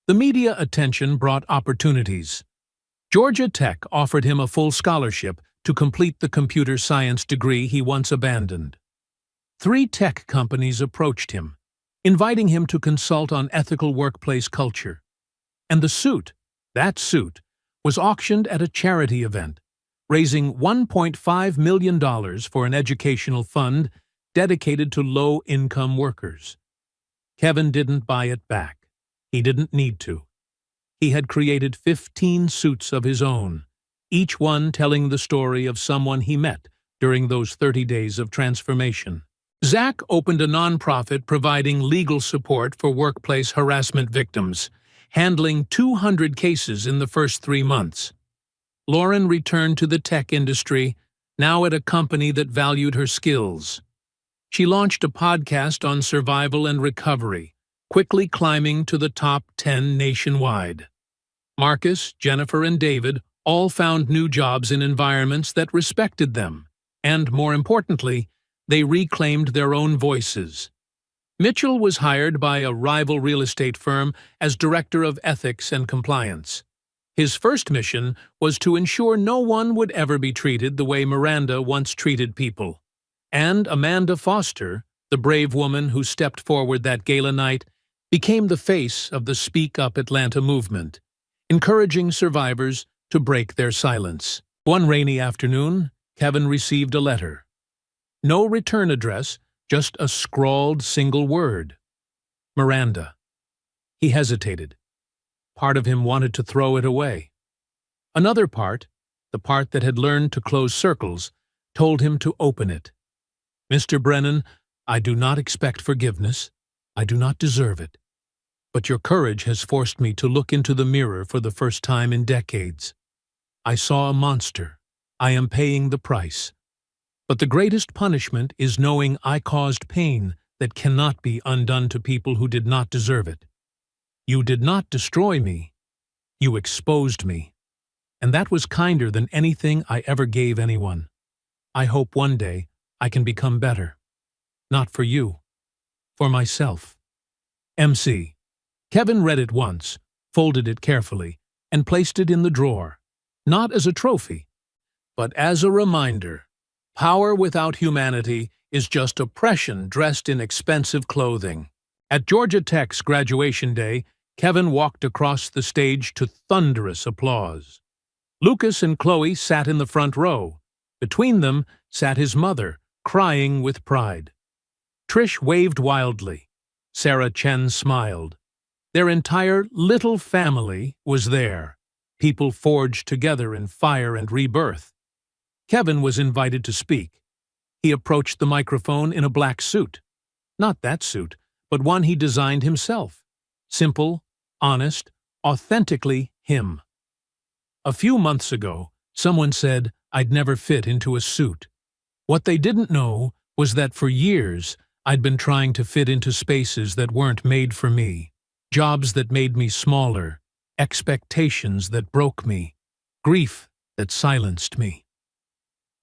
[SPEAKER 1] The media attention brought opportunities. Georgia Tech offered him a full scholarship to complete the computer science degree he once abandoned. 3 tech companies approached him, inviting him to consult on ethical workplace culture. And the suit, that suit, was auctioned at a charity event, raising $1.5 million for an educational fund dedicated to low-income workers. Kevin didn't buy it back. He didn't need to. He had created 15 suits of his own, each one telling the story of someone he met during those 30 days of transformation. Zach opened a nonprofit providing legal support for workplace harassment victims. handling 200 cases in the first 3 months. Lauren returned to the tech industry, now at a company that valued her skills. She launched a podcast on survival and recovery, quickly climbing to the top 10 nationwide. Marcus, Jennifer, and David all found new jobs in environments that respected them, and, more importantly, they reclaimed their own voices. Mitchell was hired by a rival real estate firm as Director of Ethics and Compliance. His first mission was to ensure no one would ever be treated the way Miranda once treated people. And Amanda Foster, the brave woman who stepped forward that gala night, became the face of the Speak Up Atlanta movement, encouraging survivors to break their silence. One rainy afternoon, Kevin received a letter. No return address, just a scrawled single word. Miranda. He hesitated. Part of him wanted to throw it away. Another part, the part that had learned to close circles, told him to open it. Mr. Brennan, I do not expect forgiveness. I do not deserve it. But your courage has forced me to look into the mirror for the first time in decades. I saw a monster. I am paying the price. But the greatest punishment is knowing I caused pain that cannot be undone to people who did not deserve it. You did not destroy me. You exposed me. And that was kinder than anything I ever gave anyone. I hope one day I can become better. Not for you. For myself. MC. Kevin read it once, folded it carefully, and placed it in the drawer. Not as a trophy, but as a reminder. Power without humanity is just oppression dressed in expensive clothing. At Georgia Tech's graduation day, Kevin walked across the stage to thunderous applause. Lucas and Chloe sat in the front row. Between them sat his mother, crying with pride. Trish waved wildly. Sarah Chen smiled. Their entire little family was there, people forged together in fire and rebirth. Kevin was invited to speak. He approached the microphone in a black suit. Not that suit, but one he designed himself. Simple, honest, authentically him. A few months ago, someone said I'd never fit into a suit. What they didn't know was that for years I'd been trying to fit into spaces that weren't made for me. Jobs that made me smaller, expectations that broke me, grief that silenced me.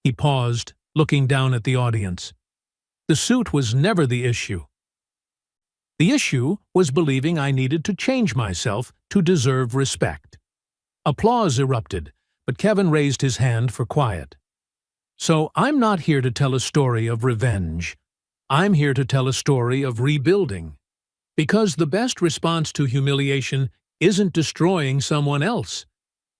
[SPEAKER 1] He paused, looking down at the audience. The suit was never the issue. The issue was believing I needed to change myself to deserve respect. Applause erupted, but Kevin raised his hand for quiet. So I'm not here to tell a story of revenge. I'm here to tell a story of rebuilding. Because the best response to humiliation isn't destroying someone else.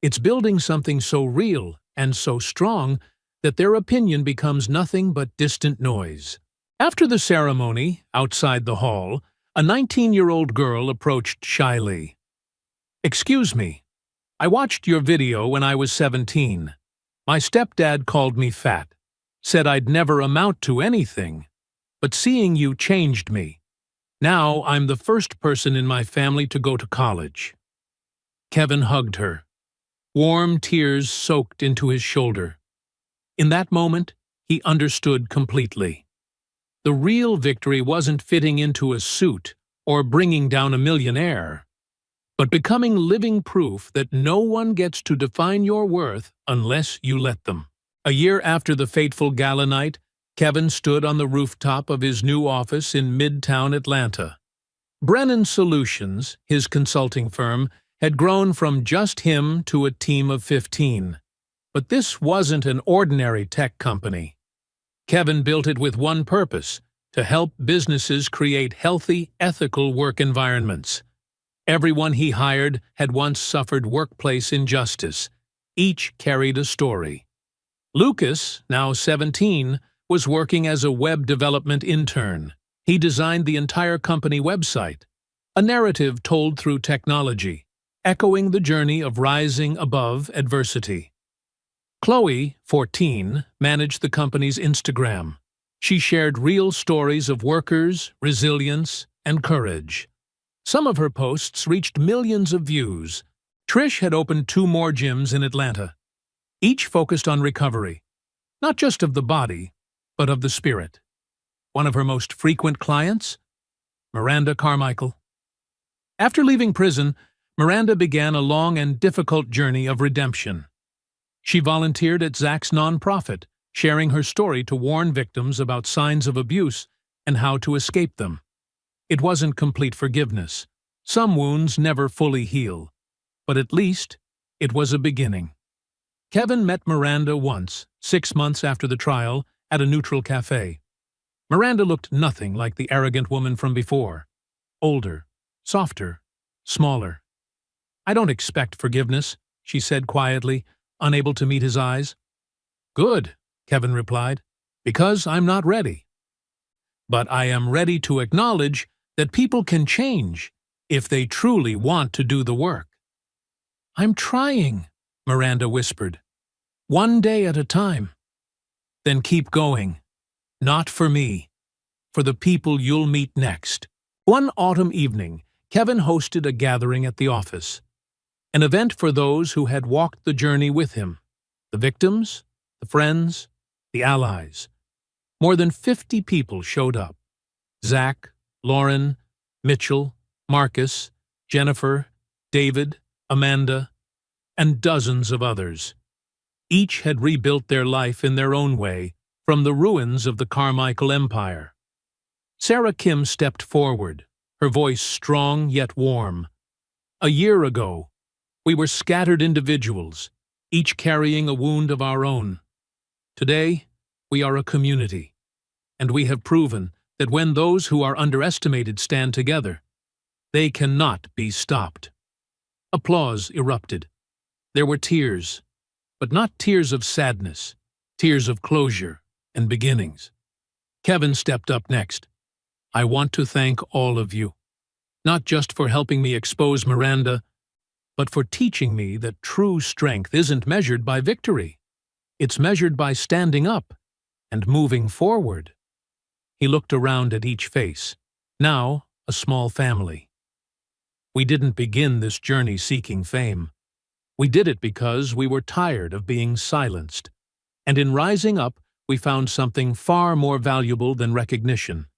[SPEAKER 1] It's building something so real and so strong that their opinion becomes nothing but distant noise. After the ceremony, outside the hall, a 19-year-old girl approached shyly. "Excuse me, I watched your video when I was 17. My stepdad called me fat, said I'd never amount to anything, but seeing you changed me. Now I'm the first person in my family to go to college." Kevin hugged her. Warm tears soaked into his shoulder. In that moment, he understood completely. The real victory wasn't fitting into a suit or bringing down a millionaire, but becoming living proof that no one gets to define your worth unless you let them. A year after the fateful gala night, Kevin stood on the rooftop of his new office in Midtown Atlanta. Brennan Solutions, his consulting firm, had grown from just him to a team of 15. But this wasn't an ordinary tech company. Kevin built it with one purpose: to help businesses create healthy, ethical work environments. Everyone he hired had once suffered workplace injustice. Each carried a story. Lucas, now 17, was working as a web development intern. He designed the entire company website, a narrative told through technology, echoing the journey of rising above adversity. Chloe, 14, managed the company's Instagram. She shared real stories of workers, resilience, and courage. Some of her posts reached millions of views. Trish had opened 2 more gyms in Atlanta, each focused on recovery, not just of the body, but of the spirit. One of her most frequent clients? Miranda Carmichael. After leaving prison, Miranda began a long and difficult journey of redemption. She volunteered at Zach's nonprofit, sharing her story to warn victims about signs of abuse and how to escape them. It wasn't complete forgiveness. Some wounds never fully heal, but at least it was a beginning. Kevin met Miranda once, 6 months after the trial, at a neutral cafe. Miranda looked nothing like the arrogant woman from before. Older, softer, smaller. "I don't expect forgiveness," she said quietly, unable to meet his eyes. "Good," Kevin replied, "because I'm not ready. But I am ready to acknowledge that people can change if they truly want to do the work." "I'm trying," Miranda whispered. "One day at a time." "Then keep going. Not for me. For the people you'll meet next." One autumn evening, Kevin hosted a gathering at the office. An event for those who had walked the journey with him. The victims, the friends, the allies. More than 50 people showed up. Zach, Lauren, Mitchell, Marcus, Jennifer, David, Amanda, and dozens of others. Each had rebuilt their life in their own way from the ruins of the Carmichael Empire. Sarah Kim stepped forward, her voice strong yet warm. "A year ago, we were scattered individuals, each carrying a wound of our own. Today, we are a community, and we have proven that when those who are underestimated stand together, they cannot be stopped." Applause erupted. There were tears, but not tears of sadness, tears of closure and beginnings. Kevin stepped up next. "I want to thank all of you, not just for helping me expose Miranda, but for teaching me that true strength isn't measured by victory. It's measured by standing up and moving forward." He looked around at each face, now a small family. "We didn't begin this journey seeking fame. We did it because we were tired of being silenced. And in rising up, we found something far more valuable than recognition.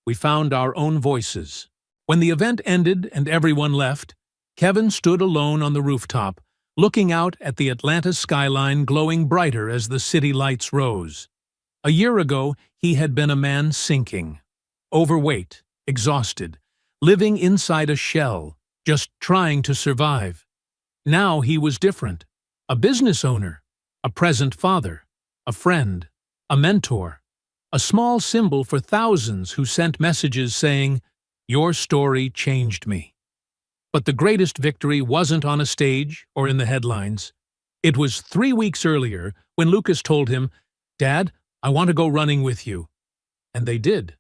[SPEAKER 1] We found our own voices." When the event ended and everyone left, Kevin stood alone on the rooftop, looking out at the Atlanta skyline glowing brighter as the city lights rose. A year ago, he had been a man sinking, overweight, exhausted, living inside a shell, just trying to survive. Now he was different, a business owner, a present father, a friend, a mentor, a small symbol for thousands who sent messages saying, "Your story changed me." But the greatest victory wasn't on a stage or in the headlines. It was 3 weeks earlier when Lucas told him, "Dad, I want to go running with you." And they did.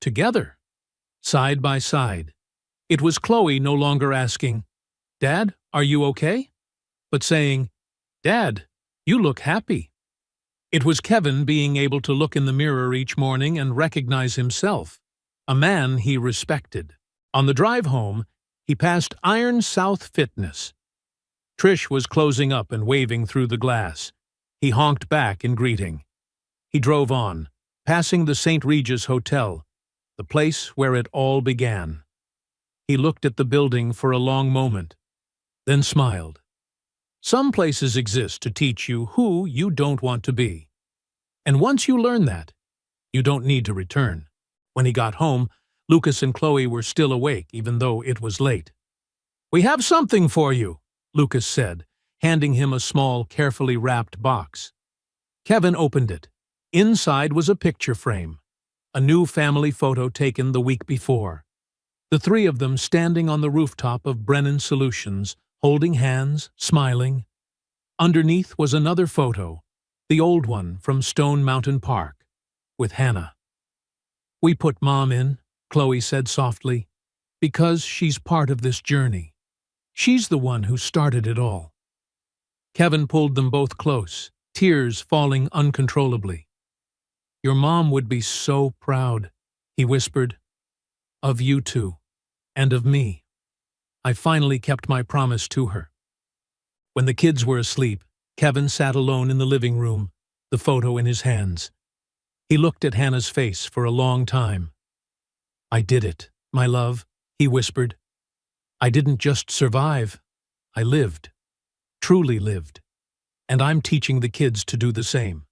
[SPEAKER 1] Together. Side by side. It was Chloe no longer asking, "Dad, are you okay?" but saying, "Dad, you look happy." It was Kevin being able to look in the mirror each morning and recognize himself, a man he respected. On the drive home, he passed Iron South Fitness. Trish was closing up and waving through the glass. He honked back in greeting. He drove on, passing the St. Regis Hotel, the place where it all began. He looked at the building for a long moment, then smiled. Some places exist to teach you who you don't want to be. And once you learn that, you don't need to return. When he got home, Lucas and Chloe were still awake, even though it was late. "We have something for you," Lucas said, handing him a small, carefully wrapped box. Kevin opened it. Inside was a picture frame, a new family photo taken the week before. The 3 of them standing on the rooftop of Brennan Solutions, holding hands, smiling. Underneath was another photo, the old one from Stone Mountain Park, with Hannah. "We put Mom in," Chloe said softly, "because she's part of this journey. She's the one who started it all." Kevin pulled them both close, tears falling uncontrollably. "Your mom would be so proud," he whispered, "of you two, and of me. I finally kept my promise to her. When the kids were asleep, Kevin sat alone in the living room, the photo in his hands. He looked at Hannah's face for a long time. "I did it, my love," he whispered. "I didn't just survive. I lived. Truly lived. And I'm teaching the kids to do the same."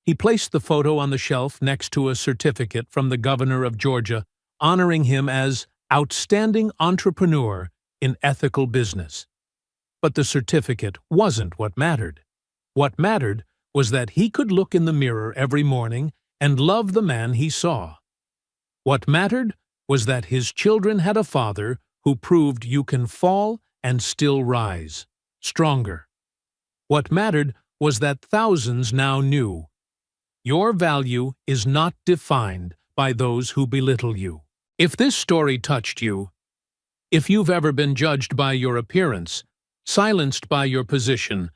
[SPEAKER 1] He placed the photo on the shelf next to a certificate from the governor of Georgia, honoring him as outstanding entrepreneur in ethical business. But the certificate wasn't what mattered. What mattered was that he could look in the mirror every morning and love the man he saw. What mattered was that his children had a father who proved you can fall and still rise, stronger. What mattered was that thousands now knew your value is not defined by those who belittle you. If this story touched you, if you've ever been judged by your appearance, silenced by your position,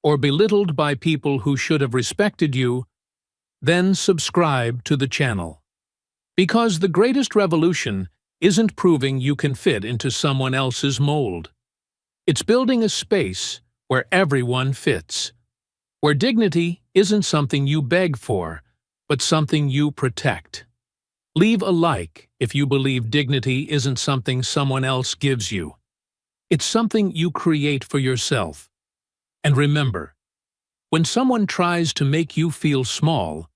[SPEAKER 1] or belittled by people who should have respected you, then subscribe to the channel. Because the greatest revolution isn't proving you can fit into someone else's mold. It's building a space where everyone fits, where dignity isn't something you beg for, but something you protect. Leave a like if you believe dignity isn't something someone else gives you. It's something you create for yourself. And remember, when someone tries to make you feel small,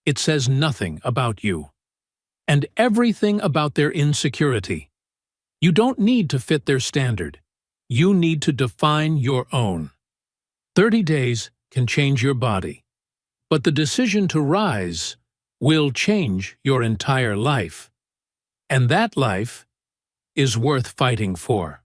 [SPEAKER 1] it says nothing about you, and everything about their insecurity. You don't need to fit their standard. You need to define your own. 30 days can change your body, but the decision to rise will change your entire life. And that life is worth fighting for.